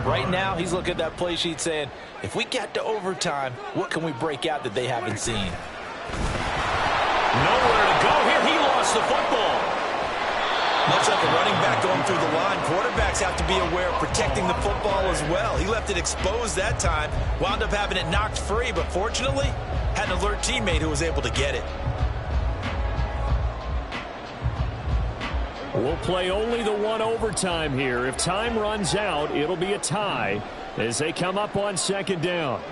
[SPEAKER 2] Right now, he's looking at that play sheet saying, if we get to overtime, what can we break out that they haven't seen?
[SPEAKER 1] Nowhere to go here. He lost the football.
[SPEAKER 2] Much like a running back going through the line, quarterbacks have to be aware of protecting the football as well. He left it exposed that time, wound up having it knocked free, but fortunately, had an alert teammate who was able to get it.
[SPEAKER 1] We'll play only the one overtime here. If time runs out, it'll be a tie as they come up on 2nd down.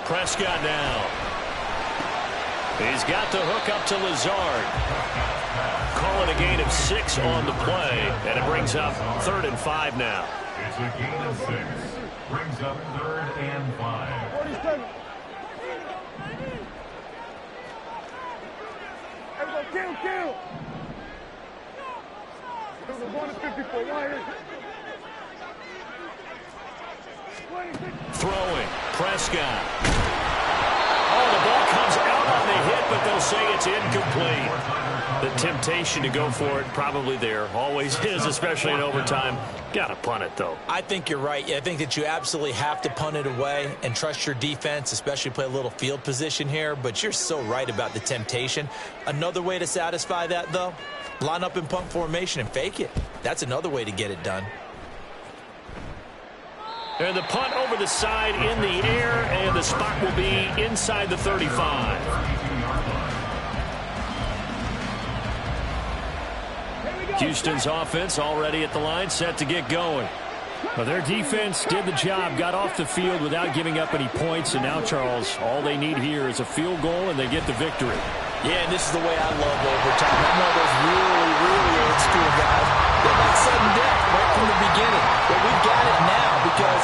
[SPEAKER 1] Prescott now. He's got the hook up to Lazard. Call it a gain of 6 on the play, and it brings up 3rd and 5 now.
[SPEAKER 3] It's a gain of 6. Brings up 3rd and 5.
[SPEAKER 4] 47. Everybody kill. There's 154.
[SPEAKER 1] Throwing. Prescott. Oh, the ball comes out on the hit, but they'll say it's incomplete. The temptation to go for it probably there. Always is, especially in overtime. Got to punt it, though.
[SPEAKER 2] I think you're right. I think that you absolutely have to punt it away and trust your defense, especially play a little field position here. But you're so right about the temptation. Another way to satisfy that, though, line up in punt formation and fake it. That's another way to get it done.
[SPEAKER 1] And the punt over the side in the air, and the spot will be inside the 35. Houston's offense already at the line, set to get going. Well, their defense did the job, got off the field without giving up any points, and now, Charles, all they need here is a field goal, and they get the victory.
[SPEAKER 2] Yeah, and this is the way I love overtime. I'm one of those really, really old-school guys. They're like sudden death right from the beginning. But we've got it now because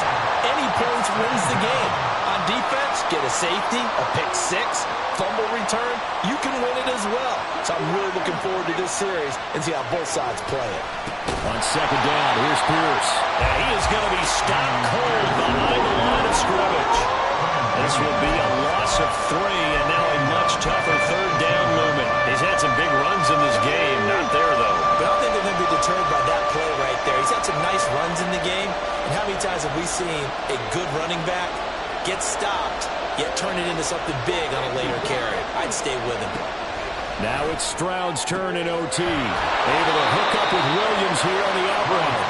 [SPEAKER 2] any points wins the game. On defense, get a safety, a pick six, fumble return, you can win it as well. So I'm really looking forward to this series and see how both sides play it.
[SPEAKER 1] On second down, here's Pierce. And he is going to be stopped cold behind the line of scrimmage. This will be a loss of 3, and now a much tougher third down movement. He's had some big runs in this game. Not there, though.
[SPEAKER 2] But I don't think they're going to be deterred by that play right there. He's had some nice runs in the game. And how many times have we seen a good running back get stopped, yet turn it into something big on a later carry? I'd stay with him.
[SPEAKER 1] Now it's Stroud's turn in OT. Able to hook up with Williams here on the out route.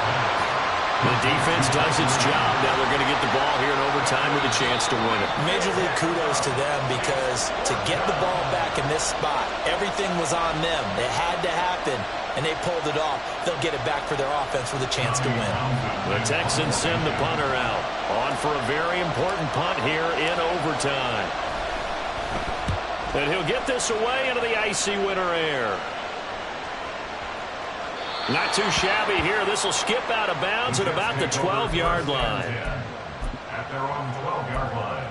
[SPEAKER 1] The defense does its job. Now they're going to get the ball here in overtime with a chance to win it.
[SPEAKER 2] Major league kudos to them because to get the ball back in this spot, everything was on them. It had to happen, and they pulled it off. They'll get it back for their offense with a chance to win.
[SPEAKER 1] The Texans send the punter out. On for a very important punt here in overtime. And he'll get this away into the icy winter air. Not too shabby here. This will skip out of bounds at about the 12-yard line.
[SPEAKER 3] At their own 12-yard line.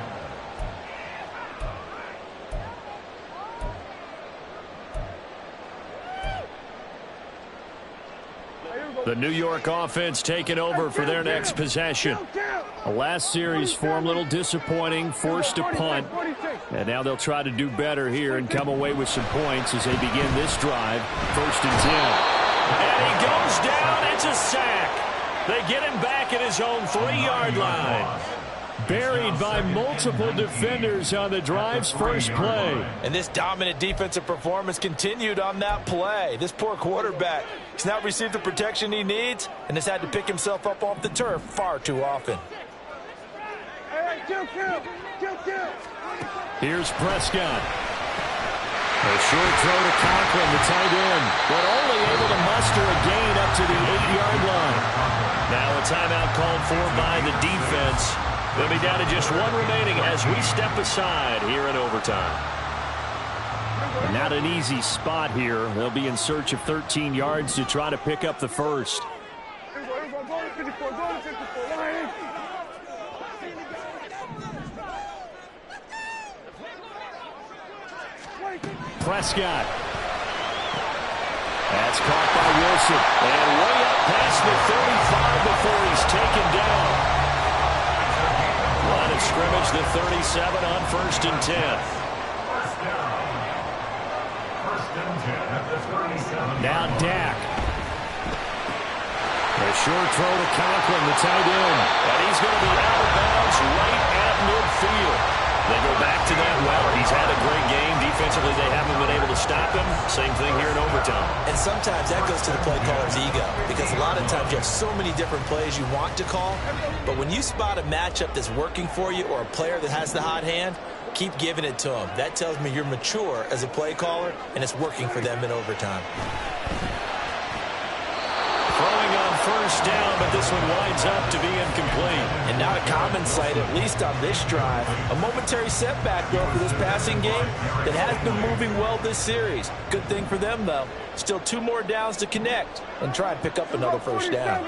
[SPEAKER 1] The New York offense taking over for their next possession. The last series for them, a little disappointing, forced to punt. And now they'll try to do better here and come away with some points as they begin this drive. 1st and 10. And he goes down. It's a sack. They get him back at his own 3-yard line. Buried by multiple defenders on the drive's first play.
[SPEAKER 2] And this dominant defensive performance continued on that play. This poor quarterback has not received the protection he needs and has had to pick himself up off the turf far too often.
[SPEAKER 1] Here's Prescott. A short throw to Conklin, the tight end, but only able to muster a gain up to the 8-yard line. Now a timeout called for by the defense. They'll be down to just 1 remaining as we step aside here in overtime. And not an easy spot here. They'll be in search of 13 yards to try to pick up the first. Prescott. That's caught by Wilson. And way up past the 35 before he's taken down. Line of scrimmage, the 37 on 1st and 10. Now Dak. A short throw to Conklin, the tight end. And he's going to be out of bounds right at midfield. They go back to that well. He's had a great game. Defensively, they haven't been able to stop him. Same thing here in overtime.
[SPEAKER 2] And sometimes that goes to the play caller's ego because a lot of times you have so many different plays you want to call. But when you spot a matchup that's working for you or a player that has the hot hand, keep giving it to him. That tells me you're mature as a play caller, and it's working for them in overtime.
[SPEAKER 1] Throwing on 1st down, but this one winds up to be incomplete.
[SPEAKER 2] And not a common sight, at least on this drive. A momentary setback, though, for this passing game that has been moving well this series. Good thing for them, though. Still 2 more downs to connect and try and pick up another 1st down.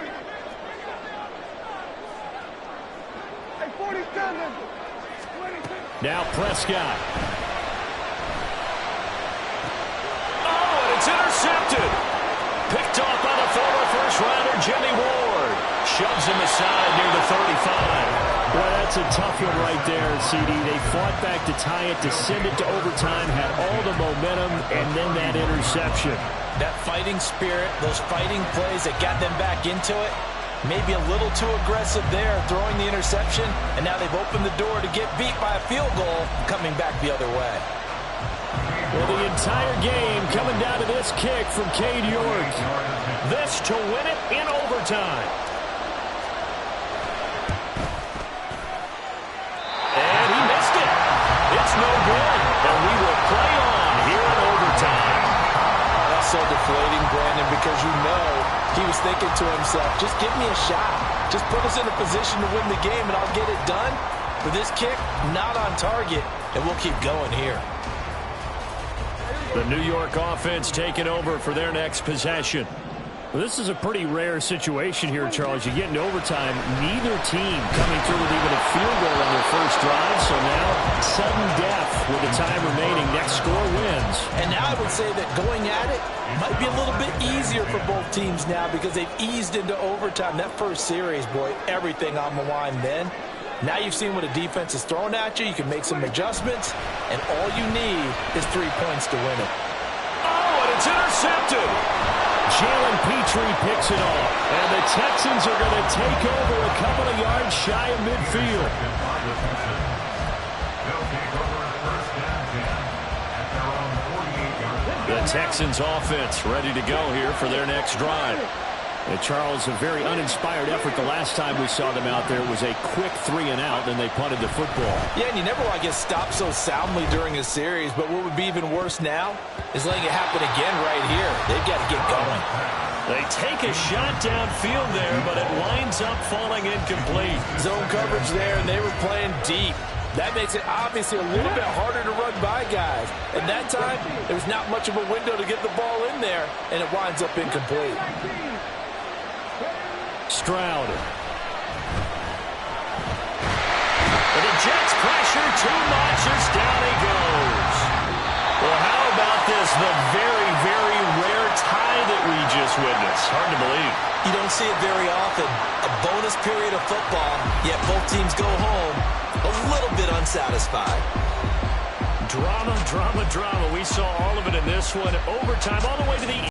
[SPEAKER 1] Now Prescott. Oh, and it's intercepted. Picked off by the former first-rounder Jimmy Ward. Shoves him aside near the 35. Boy, that That's a tough one right there, CD. They fought back to tie it, to send it to overtime, had all the momentum, and then that interception.
[SPEAKER 2] That fighting spirit, those fighting plays that got them back into it, maybe a little too aggressive there, throwing the interception, and now they've opened the door to get beat by a field goal, coming back the other way.
[SPEAKER 1] Well, the entire game coming down to this kick from Cade York. This to win it in overtime. And he missed it. It's no good. And we will play on here in overtime.
[SPEAKER 2] That's so deflating, Brandon, because you know he was thinking to himself, just give me a shot. Just put us in a position to win the game, and I'll get it done. For this kick, not on target, and we'll keep going here.
[SPEAKER 1] The New York offense taking over for their next possession. Well, this is a pretty rare situation here, Charles. You get into overtime, neither team coming through with even a field goal on their first drive. So now, sudden death with the time remaining. Next score wins.
[SPEAKER 2] And now I would say that going at it might be a little bit easier for both teams now because they've eased into overtime. That first series, boy, everything on the line then. Now you've seen what a defense is throwing at you. You can make some adjustments, and all you need is 3 points to win it.
[SPEAKER 1] Oh, and it's intercepted. Jalen Petrie picks it off. And the Texans are going to take over a couple of yards shy of midfield. The Texans offense ready to go here for their next drive. And Charles, a very uninspired effort the last time we saw them out there. It was a quick 3-and-out, then they punted the football.
[SPEAKER 2] Yeah, and you never want to get stopped so soundly during a series, but what would be even worse now is letting it happen again right here. They've got to get going.
[SPEAKER 1] They take a shot downfield there, but it winds up falling incomplete.
[SPEAKER 2] Zone coverage there, and they were playing deep. That makes it obviously a little bit harder to run by guys. At that time, there was not much of a window to get the ball in there, and it winds up incomplete.
[SPEAKER 1] Stroud. And the Jets pressure, 2 notches, down he goes. Well, how about this? The very, very rare tie that we just witnessed. Hard to believe.
[SPEAKER 2] You don't see it very often. A bonus period of football, yet both teams go home a little bit unsatisfied.
[SPEAKER 1] Drama, drama, drama. We saw all of it in this one. Overtime all the way to the